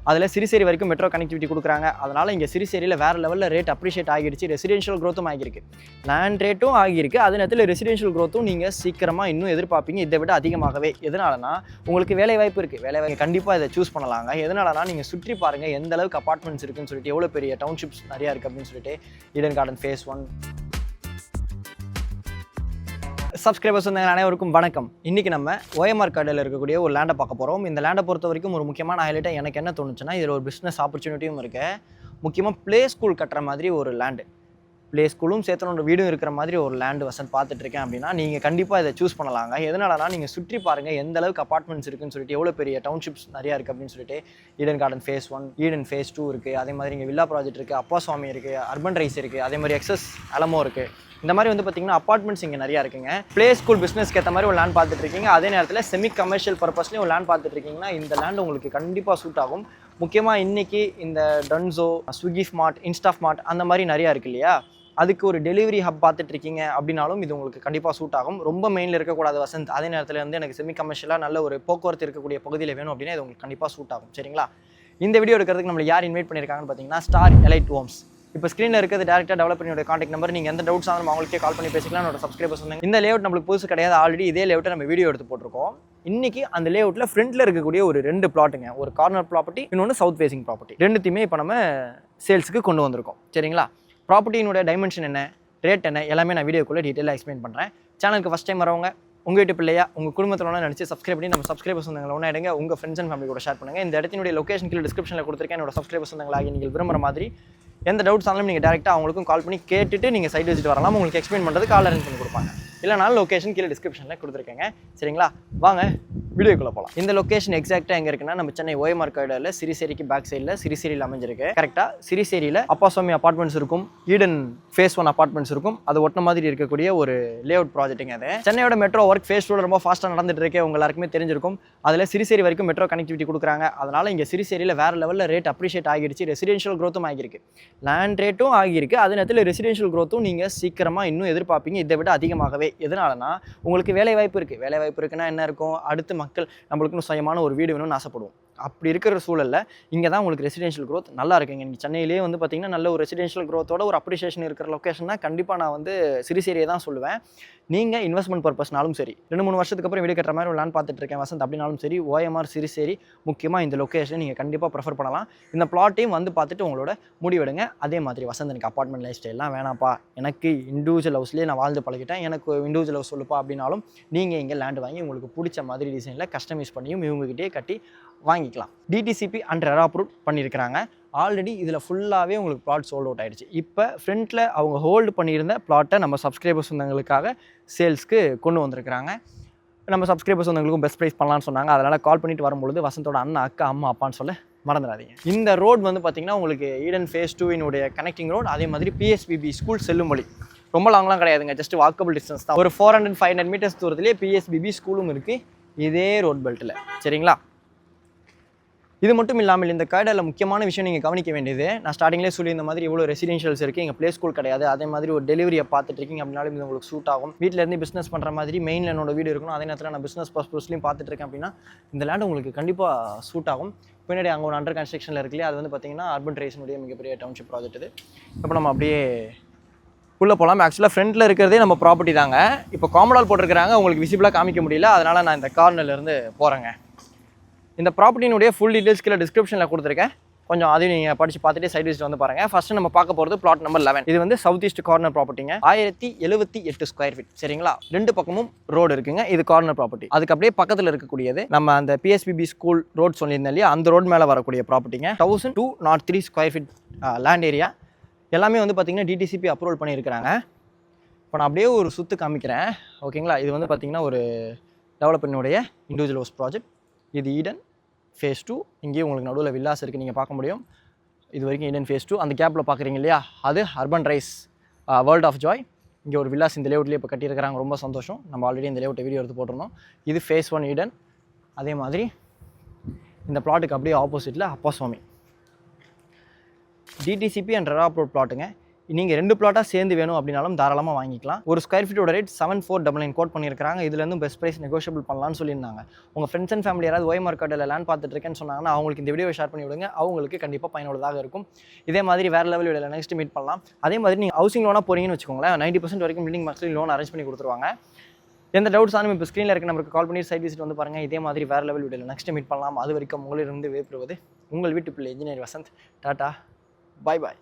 அதில் சிறுசேரி வரைக்கும் metro connectivity கொடுக்குறாங்க. அதனால் இங்கே சிறுசேரியில் வேறு லெவலில் ரேட் அப்ரிஷியேட் ஆகிடுச்சு. ரெசிடென்ஷியல் க்ரோத்தும் ஆகியிருக்கு, லேண்ட் ரேட்டும் ஆகியிருக்கு. அதே நேரத்தில் ரெசிடென்ஷியல் க்ரோத்தும் நீங்கள் சீக்கிரமாக இன்னும் எதிர்பார்ப்பீங்க, இதை விட அதிகமாகவே. எதனாலனா உங்களுக்கு வேலை வாய்ப்பு இருக்குது, வேலை வாய்ப்பு கண்டிப்பாக இதை சூஸ் பண்ணலாங்க. எதனாலனா நீங்கள் சுற்றி பாருங்கள் எந்த அளவுக்கு அப்பார்ட்மெண்ட்ஸ் இருக்குன்னு சொல்லிட்டு, எவ்வளோ பெரிய டவுன்ஷிப்ஸ் நிறையா இருக்குது அப்படின்னு சொல்லிட்டு. Eden Garden phase 1. சப்ஸ்கிரைபர்ஸ் வந்து அனைவருக்கும் வணக்கம். இன்றைக்கி நம்ம OMR கார்டில் இருக்கக்கூடிய ஒரு லேண்டை பார்க்க போகிறோம். இந்த லேண்டை பொறுத்த வரைக்கும் ஒரு முக்கியமான ஹைலைட்டாக எனக்கு என்ன தோணுச்சுன்னா, இதில் ஒரு பிஸ்னஸ் ஆப்பர்ச்சுனிட்டியும் இருக்குது. முக்கியமாக ப்ளே ஸ்கூல் கட்டுற மாதிரி ஒரு லேண்டு, ப்ளே ஸ்கூலும் சேர்த்தனோட வீடும் இருக்கிற மாதிரி ஒரு லேண்டு வசந்த் பார்த்துட்ருக்கேன் அப்படின்னா நீங்கள் கண்டிப்பாக இதை சூஸ் பண்ணலாங்க. எதனாலனா நீங்கள் சுற்றி பாருங்கள் எந்த அளவுக்கு அப்பார்ட்மெண்ட்ஸ் இருக்குன்னு சொல்லிட்டு, எவ்வளோ பெரிய டவுன்ஷிப்ஸ் நிறையா இருக்குது அப்படின்னு சொல்லிட்டு. Eden Garden phase 1, Eden phase 2 இருக்குது. அதே மாதிரி இங்கே வில்லா ப்ராஜெக்ட் இருக்குது, அப்பா சுவாமி இருக்குது, அர்பன் ரைஸ் இருக்குது, அதே மாதிரி எக்ஸஸ் அலமோ இருக்குது. இந்த மாதிரி வந்து பார்த்திங்கன்னா அப்பார்ட்மெண்ட்ஸ் இங்கே நிறையா இருக்குங்க. ப்ளே ஸ்கூல் பிஸ்னஸ்க்கு ஏற்ற மாதிரி ஒரு லேண்ட் பார்த்துட்ருக்கீங்க. அதே நேரத்தில் செமி கமர்ஷியல் பர்பஸ்லேயும் ஒரு லேண்ட் பார்த்துட்ருக்கீங்கன்னா இந்த லேண்ட் உங்களுக்கு கண்டிப்பாக சூட் ஆகும். முக்கியமாக இன்றைக்கி இந்த Dunzo, Swiggy smart, Insta smart அந்த மாதிரி நிறையா இருக்குது இல்லையா, அதுக்கு ஒரு டெலிவரி ஹப் பார்த்துட்ருக்கீங்க அப்படின்னாலும் இது உங்களுக்கு கண்டிப்பாக சூட் ஆகும். ரொம்ப மெயினில் இருக்கக்கூடாது வசந்த், அதே நேரத்தில் வந்து எனக்கு செமி கமர்ஷியலாக நல்ல ஒரு போக்குவரத்து இருக்கக்கூடிய பகுதியில் வேணும் அப்படின்னா இது உங்களுக்கு கண்டிப்பாக சூட் ஆகும். சரிங்களா? இந்த வீடியோ எடுக்கிறதுக்கு நம்மளை யார் இன்வைட் பண்ணியிருக்காங்கன்னு பார்த்தீங்கன்னா ஸ்டார் எலைட் ஹோம்ஸ். இப்போ ஸ்க்ரீனில் இருக்கிறது டேரெக்டாக டெவலப்பரோட கான்டாக்ட் நம்பர். நீங்கள் எந்த டவுட்ஸ் ஆனாலும் அவங்களுக்கே கால் பண்ணி பேசிக்கலாம். என்னோட சப்ஸ்கிரைபர்ஸ் சொன்னாங்க இந்த லேஅவுட் நம்மளுக்கு புதுசு கிடையாது, ஆல்ரெடி இதே லேஅவுட்டை நம்ம வீடியோ எடுத்து போட்டிருக்கோம். இன்றைக்கி அந்த லேஅவுட்டில் ஃப்ரண்ட்டில் இருக்கக்கூடிய ஒரு 2 பிளாட்டுங்க, ஒரு கார்னர் ப்ராப்பர்ட்டி, இன்னொன்று சவுத் ஃபேசிங் ப்ராப்பர்ட்டி. ரெண்டுத்தையுமே இப்போ நம்ம சேல்ஸுக்கு கொண்டு வந்திருக்கோம். சரிங்களா? ப்ராப்பர்ட்டியினுடைய டைமென்ஷன் என்ன, ரேட் என்ன, எல்லாமே நான் வீடியோக்குள்ளே டீட்டெயிலாக எக்ஸ்பிளைன் பண்ணுறேன். சேனலுக்கு ஃபஸ்ட் டைம் வரவங்க உங்கள் வீட்டு பிள்ளையா உங்கள் குடும்பத்தில் ஒன்றா நினச்சி சப்ஸ்கிரைப் பண்ணி நம்ம சப்ஸ்கிரைபர்ஸ் வந்தவங்களை ஒன்றா எடுங்க, உங்கள் ஃப்ரெண்ட்ஸ் அண்ட் ஃபேமிலி கூட ஷேர் பண்ணுங்கள். இந்த இடத்தினுடைய லொக்கேஷன் கீழே டிஸ்கிரிப்ஷனில் கொடுத்துருக்கேன். என்னோட சப்ஸ்கிரைபர்ஸ் வந்தவங்களாகி நீங்கள் விரும்புகிற மாதிரி எந்த டவுட்ஸ் ஆனாலும் நீங்கள் டேரெக்டாக அவங்களுக்கும் கால் பண்ணி கேட்டுட்டு நீங்கள் சைட் விசிட் வரலாம். உங்களுக்கு எக்ஸ்பிளைன் பண்ணுறது கால் அரேஞ்ச் பண்ணி கொடுப்பாங்க. இல்லைனாலும் லொக்கேஷன் கீழே டிஸ்கிரிப்ஷனில் கொடுத்துருக்கேங்க. சரிங்களா? வாங்க வீடியோக்குள்ளே போகலாம். இந்த லொக்கேஷன் எக்ஸாக்டாக எங்கே இருக்குன்னா, நம்ம சென்னை OMR கார்டில் சிறுசேரிக்கு பேக் சைடில் சிறுசேரியில் அமைஞ்சிருக்கு. கரெக்டாக சிறுசேரியில் அப்பா சுவாமி அப்பார்ட்மெண்ட்ஸ் இருக்கும், ஈடன் ஃபேஸ் 1 அப்பார்ட்மெண்ட்ஸ் இருக்கும். அது ஒட்ட மாதிரி இருக்கக்கூடிய ஒரு லேஅவுட் ப்ராஜெக்ட்டுங்க. அது சென்னையோட மெட்ரோ ஒர்க் ஃபேஸ் 2 ரொம்ப ஃபாஸ்ட்டாக நடந்துட்டு இருக்கு, உங்க எல்லாருக்குமே தெரிஞ்சிருக்கும். அதில் சிறுசேரி வரைக்கும் மெட்ரோ கனெக்டிவிட்டி கொடுக்குறாங்க. அதனால் இங்கே சிறுசேரியில் வேறு லெவலில் ரேட் அப்ரிஷியேட் ஆகிடுச்சு. ரெசிடென்ஷியல் க்ரோத்தும் ஆகியிருக்கு, லேண்ட் ரேட்டும் ஆகியிருக்கு. அதே நேரத்தில் ரெசிடென்ஷியல் க்ரோத்தும் நீங்கள் சீக்கிரமாக இன்னும் எதிர்பார்ப்பீங்க, இதை விட அதிகமாகவே. எதனாலனா உங்களுக்கு வேலை வாய்ப்பு இருக்குது. வேலை வாய்ப்பு இருக்குன்னா என்ன இருக்கும், அடுத்து மக்கள் நம்மளுக்குன்னு சுயமான ஒரு வீடு வேணும்னு ஆசைப்படுவோம். அப்படி இருக்கிற சூழலில் இங்கே தான் உங்களுக்கு ரெசிடென்ஷியல் க்ரோத் நல்லா இருக்குங்க. இங்கே சென்னையிலே வந்து பார்த்திங்கன்னா நல்ல ஒரு ரெசிடென்ஷியல் க்ரோத்தோட ஒரு அப்ரிஷியேஷன் இருக்கிற லொக்கேஷன் தான் கண்டிப்பாக நான் வந்து சிறுசேரியை தான் சொல்லுவேன். நீங்கள் இன்வெஸ்ட்மெண்ட் பர்பஸ்னாலும் சரி, 2-3 வருஷத்துக்கு அப்புறம் வீடு கட்டுற மாதிரி ஒரு லேண்ட் பார்த்துட்டு இருக்கேன் வசந்த் அப்படின்னாலும் சரி, OMR சிறுசேரி முக்கியமாக இந்த லொக்கேஷன் நீங்கள் கண்டிப்பாக ப்ரிஃபர் பண்ணலாம். இந்த பிளாட்டையும் வந்து பார்த்துட்டு உங்களோட முடிவெடுங்க. அதே மாதிரி வசந்த் எனக்கு அப்பார்ட்மெண்ட் லைஃப் ஸ்டைல்லாம் வேணாப்பா, எனக்கு இண்டிவிஜுவல் ஹவுஸ்லேயே நான் வாழ்ந்து பழகிட்டேன், எனக்கு இண்டிவிஜுவல் ஹவுஸ் சொல்லுப்பா அப்படின்னாலும் நீங்கள் இங்கே லேண்ட் வாங்கி உங்களுக்கு பிடிச்ச மாதிரி டிசைனில் கஸ்டமைஸ் பண்ணியும் இவங்ககிட்டே கட்டி வாங்கிக்கலாம். DTCP அண்ட் ரெரா அப்ரூவ் பண்ணியிருக்கிறாங்க. ஆல்ரெடி இதில் ஃபுல்லாகவே உங்களுக்கு பிளாட் சோல்ட் அவுட் ஆகிடுச்சு. இப்போ ஃப்ரண்ட்டில் அவங்க ஹோல்டு பண்ணியிருந்த பிளாட்டை நம்ம சப்ஸ்கிரைபர்ஸ் வந்தவங்களுக்காக சேல்ஸ்க்கு கொண்டு வந்திருக்கிறாங்க. நம்ம சப்ஸ்கிரைபர்ஸ் வந்தவங்களுக்கும் பெஸ்ட் ப்ரைஸ் பண்ணலான்னு சொன்னாங்க. அதனால் கால் பண்ணிட்டு வரும்பொழுது வசந்தோட அண்ணா, அக்கா, அம்மா, அப்பான்னு சொல்ல மறந்துடாதீங்க. இந்த ரோடு வந்து பார்த்திங்கன்னா உங்களுக்கு ஈடன் ஃபேஸ் 2 கனெக்டிங் ரோடு. அதே மாதிரி PSBB ஸ்கூல் செல்லும் வழி ரொம்ப லாங்லாம் கிடையாதுங்க, ஜஸ்ட் வாக்கபிள் டிஸ்டன்ஸ் தான். ஒரு 400-500 மீட்டர்ஸ் தூரத்துலேயே PSBB ஸ்கூலும் இருக்குது இதே ரோட் பெல்ட்டில். சரிங்களா? இது மட்டும் இல்லாமல் இந்த கார்டில் முக்கியமான விஷயம் நீங்கள் கவனிக்க வேண்டியது, நான் ஸ்டார்டிங்லேயே சொல்லி இந்த மாதிரி இவ்வளோ ரெசிடென்ஷியல்ஸ் இருக்குது, இங்கே ப்ளே ஸ்கூல் கிடையாது. அதே மாதிரி ஒரு டெலிவரியை பார்த்துட்டு இருக்கீங்க அப்படின்னாலும் இது உங்களுக்கு சூட் ஆகும். வீட்டிலேருந்து பிஸ்னஸ் பண்ணுற மாதிரி மெயினில் என்னோட வீடு இருக்கணும், அதே நேரத்தில் நான் பிஸ்னஸ் பர்பஸ்லையும் பார்த்துட்டு இருக்கேன் அப்படின்னா இந்த லேண்ட் உங்களுக்கு கண்டிப்பாக சூட் ஆகும். பின்னாடி அங்கே ஒரு அண்டர் கன்ஸ்ட்ரக்ஷனில் இருக்குல்லையே, அது வந்து பார்த்திங்கன்னா அர்பன் ரைஸினுடைய மிகப்பெரிய டவுன்ஷிப் ப்ராஜெக்ட். இது இப்போ நம்ம அப்படியே உள்ளே போகலாம். ஆக்சுவலாக ஃப்ரண்ட்டில் இருக்கிறதே நம்ம ப்ராப்பர்ட்டி தாங்க. இப்போ காமடால் போட்டிருக்கிறாங்க, உங்களுக்கு விசிபிளாக காமிக்க முடியல, அதனால் நான் இந்த கார்னர்லேருந்து போகிறேங்க. இந்த ப்ராப்பர்ட்டினுடைய ஃபுல் டீட்டெயில்ஸ் கீழே டிஸ்கிரிப்ஷனில் கொடுத்துருக்கேன், கொஞ்சம் அதையும் நீங்கள் படித்து பார்த்துட்டு சைட் விசிட் வந்து பாருங்கள். ஃபஸ்ட்டு நம்ம பார்க்க போகிறது பிளாட் நம்பர் 11. இது வந்து சவுத் ஈஸ்ட் கார்னர் ப்ராப்பர்ட்டிங்க, 1078 ஸ்கொயர் ஃபீட். சரிங்களா? 2 பக்கமும் ரோடு இருக்குங்க. இது கார்னர் ப்ராப்பர்ட்டி. அதுக்கு அப்படியே பக்கத்தில் இருக்கக்கூடியது நம்ம அந்த PSBB ஸ்கூல் ரோட் சொல்லியிருந்தேன் இல்லையா, அந்த ரோடு மேலே வரக்கூடிய ப்ராப்பர்ட்டிங்க. 1203 ஸ்கொயர் ஃபீட் லேண்ட் ஏரியா. எல்லாமே வந்து பார்த்திங்கன்னா DTCP அப்ரூவல் பண்ணியிருக்கிறாங்க. இப்போ நான் அப்படியே ஒரு சுற்று காமிக்கிறேன், ஓகேங்களா? இது வந்து பார்த்திங்கன்னா ஒரு டெவலப்பரினுடைய இண்டிவிஜுவல் ஹவுஸ் ப்ராஜெக்ட். இது ஈடன் ஃபேஸ் 2. இங்கேயும் உங்களுக்கு நடுவில் வில்லாஸ் இருக்குது, நீங்கள் பார்க்க முடியும். இது வரைக்கும் ஈடன் ஃபேஸ் 2. அந்த கேப்பில் பார்க்குறீங்க இல்லையா, அது Urban Rise World of Joy. இங்கே ஒரு வில்லாஸ் இந்த லேஅவுட்லேயே இப்போ கட்டியிருக்கிறாங்க, ரொம்ப சந்தோஷம். நம்ம ஆல்ரெடி இந்த லேஅவுட்டை வீடியோ எடுத்து போட்டிருந்தோம். இது ஃபேஸ் 1 ஈடன். அதே மாதிரி இந்த பிளாட்டுக்கு அப்படியே ஆப்போசிட்டில் அப்பா சுவாமி. DTCP அண்ட் ரெரா அப்ரூவ் பிளாட்டுங்க. நீங்கள் 2 பிளாட்டாக சேர்ந்து வேணும் அப்படின்னாலும் தாராளமாக வாங்கிக்கலாம். ஒரு ஸ்கொயர் ஃபீட்டோட ரேட் 7499 கோட் பண்ணியிருக்காங்க. இதுலேருந்து பெஸ்ட் ப்ரைஸ் நெகோஷியபிள் பண்ணலாம்னு சொல்லியிருந்தாங்க. உங்கள் ஃப்ரெண்ட்ஸ் அண்ட் ஃபேமிலி யாராவது ஓஎம்ஆர் கார்டில் லேண்ட் பார்த்துட்டு இருக்கேன்னு சொன்னாங்கன்னா அவங்களுக்கு இந்த வீடியோ ஷேர் பண்ணி விடுங்க. அவங்களுக்கு கண்டிப்பாக பயனுள்ளதாக இருக்கும். இதே மாதிரி வேறு லெவல் வீடியோவில் நெக்ஸ்ட் மீட் பண்ணலாம். அதே மாதிரி நீங்கள் ஹவுசிங் லோனாக போகிறீங்கன்னு வச்சுக்கோங்களேன், 90% வரைக்கும் பில்டிங் மார்க்ஸ்லேயும் லோன் அரேஞ்ச் பண்ணி கொடுத்துருவாங்க. எந்த டவுட்ஸ் ஆனும் இப்போ ஸ்க்ரீனில் இருக்க நம்பருக்கு கால் பண்ணி சைட் விசிட் வந்து பாருங்கள். இதே மாதிரி வேறு லெவல் வீடியோவில் நெக்ஸ்ட் மீட் பண்ணலாம். அது வரைக்கும் உங்களிலிருந்து விடைபெறுவது உங்கள் வீட்டு பிள்ளை இன்ஜினியர் வசந்த். டாடா, பாய் பாய்.